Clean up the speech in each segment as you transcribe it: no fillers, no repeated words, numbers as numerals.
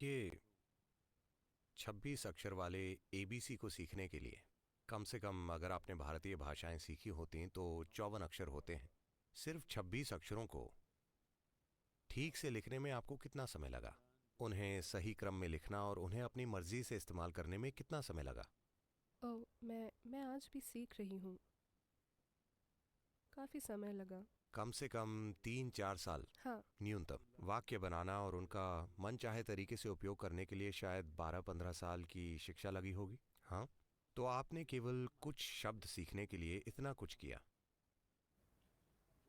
ये 26 अक्षर वाले एबीसी को सीखने के लिए कम से कम अगर आपने भारतीय भाषाएं सीखी होती तो 54 अक्षर होते हैं। सिर्फ 26 अक्षरों को ठीक से लिखने में आपको कितना समय लगा? उन्हें सही क्रम में लिखना और उन्हें अपनी मर्जी से इस्तेमाल करने में कितना समय लगा? ओह, मैं आज भी सीख रही हूँ। काफ़ी समय लगा। कम से कम 3-4 साल हाँ। न्यूनतम। वाक्य बनाना और उनका मनचाहे तरीके से उपयोग करने के लिए शायद 12-15 साल की शिक्षा लगी होगी। हाँ, तो आपने केवल कुछ शब्द सीखने के लिए इतना कुछ किया।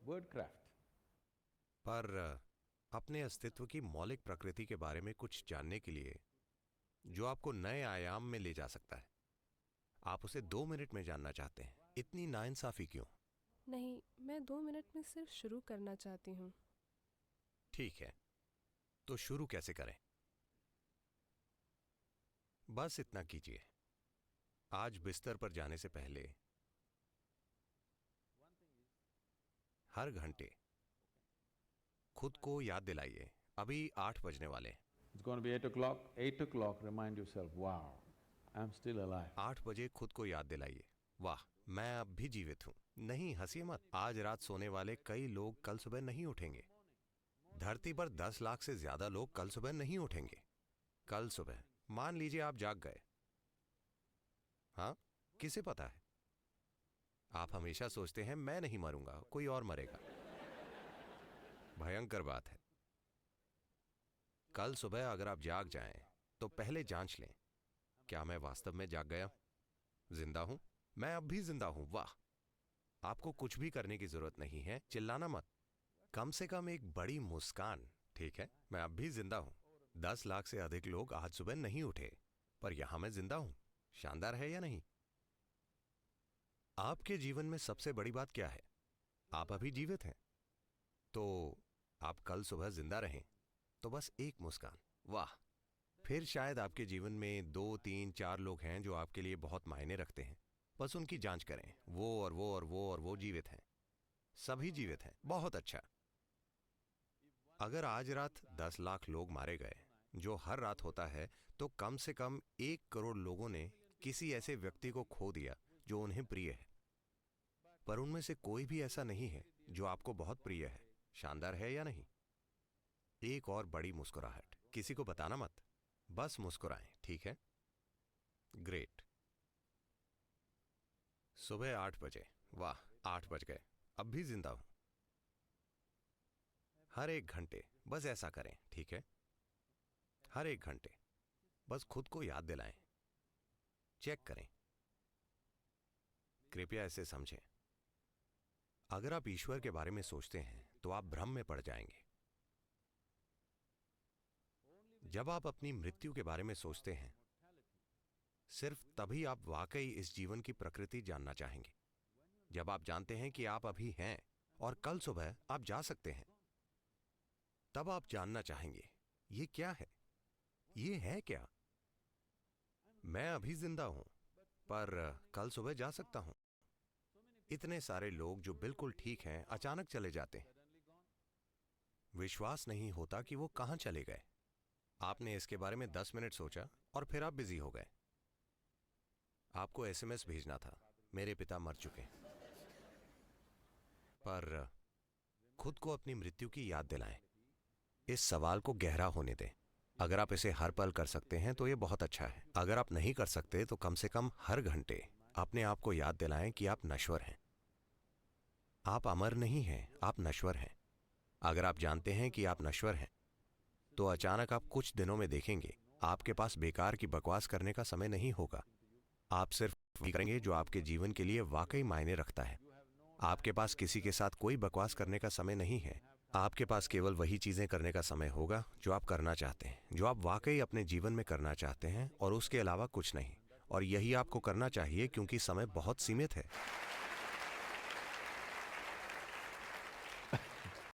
Word craft. पर अपने अस्तित्व की मौलिक प्रकृति के बारे में कुछ जानने के लिए जो आपको नए आयाम में ले जा सकता है, आप उसे 2 मिनट में जानना चाहते हैं। इतनी नाइंसाफी क्यों? नहीं, मैं 2 मिनट में सिर्फ शुरू करना चाहती हूँ। ठीक है, तो शुरू कैसे करें? बस इतना कीजिए। आज बिस्तर पर जाने से पहले हर घंटे खुद को याद दिलाइए, अभी 8 बजने वाले हैं। It's going to be 8 o'clock. 8 o'clock, remind yourself, wow, I'm still alive. 8 बजे खुद को याद दिलाइए, वाह, मैं अब भी जीवित हूं। नहीं, हंसिए मत। आज रात सोने वाले कई लोग कल सुबह नहीं उठेंगे। धरती पर 10 लाख से ज्यादा लोग कल सुबह नहीं उठेंगे। कल सुबह मान लीजिए आप जाग गए। हाँ, किसे पता है? आप हमेशा सोचते हैं मैं नहीं मरूंगा, कोई और मरेगा। भयंकर बात है। कल सुबह अगर आप जाग जाएं तो पहले जांच लें, क्या मैं वास्तव में जाग गया? जिंदा हूं? मैं अब भी जिंदा हूं, वाह। आपको कुछ भी करने की जरूरत नहीं है, चिल्लाना मत। कम से कम एक बड़ी मुस्कान। ठीक है, मैं अब भी जिंदा हूं। 10 लाख से अधिक लोग आज सुबह नहीं उठे, पर यहां मैं जिंदा हूं। शानदार है या नहीं? आपके जीवन में सबसे बड़ी बात क्या है? आप अभी जीवित हैं। तो आप कल सुबह जिंदा रहें तो बस एक मुस्कान, वाह। फिर शायद आपके जीवन में 2-3-4 लोग हैं जो आपके लिए बहुत मायने रखते हैं। बस उनकी जांच करें। वो और वो और वो और वो जीवित हैं। सभी जीवित हैं, बहुत अच्छा। अगर आज रात 10 लाख लोग मारे गए, जो हर रात होता है, तो कम से कम 1 करोड़ लोगों ने किसी ऐसे व्यक्ति को खो दिया जो उन्हें प्रिय है। पर उनमें से कोई भी ऐसा नहीं है जो आपको बहुत प्रिय है। शानदार है या नहीं? एक और बड़ी मुस्कुराहट। किसी को बताना मत, बस मुस्कुराएं, ठीक है? ग्रेट। सुबह 8 बजे, वाह, 8 बज गए, अब भी जिंदा हूं। हर एक घंटे बस ऐसा करें, ठीक है? हर एक घंटे बस खुद को याद दिलाएं, चेक करें। कृपया इसे समझें। अगर आप ईश्वर के बारे में सोचते हैं तो आप भ्रम में पड़ जाएंगे। जब आप अपनी मृत्यु के बारे में सोचते हैं, सिर्फ तभी आप वाकई इस जीवन की प्रकृति जानना चाहेंगे। जब आप जानते हैं कि आप अभी हैं और कल सुबह आप जा सकते हैं, तब आप जानना चाहेंगे, ये क्या है? ये है क्या? मैं अभी जिंदा हूं, पर कल सुबह जा सकता हूं। इतने सारे लोग जो बिल्कुल ठीक हैं अचानक चले जाते हैं। विश्वास नहीं होता कि वो कहां चले गए। आपने इसके बारे में 10 मिनट सोचा और फिर आप बिजी हो गए। आपको एसएमएस भेजना था, मेरे पिता मर चुके। पर खुद को अपनी मृत्यु की याद दिलाएं। इस सवाल को गहरा होने दें। अगर आप इसे हर पल कर सकते हैं तो ये बहुत अच्छा है। अगर आप नहीं कर सकते तो कम से कम हर घंटे अपने आप को याद दिलाएं कि आप नश्वर हैं। आप अमर नहीं हैं, आप नश्वर हैं। अगर आप जानते हैं कि आप नश्वर हैं, तो अचानक आप कुछ दिनों में देखेंगे आपके पास बेकार की बकवास करने का समय नहीं होगा। आप सिर्फ वही करेंगे जो आपके जीवन के लिए वाकई मायने रखता है। आपके पास किसी के साथ कोई बकवास करने का समय नहीं है। आपके पास केवल वही चीजें करने का समय होगा जो आप करना चाहते हैं, जो आप वाकई अपने जीवन में करना चाहते हैं, और उसके अलावा कुछ नहीं। और यही आपको करना चाहिए क्योंकि समय बहुत सीमित है।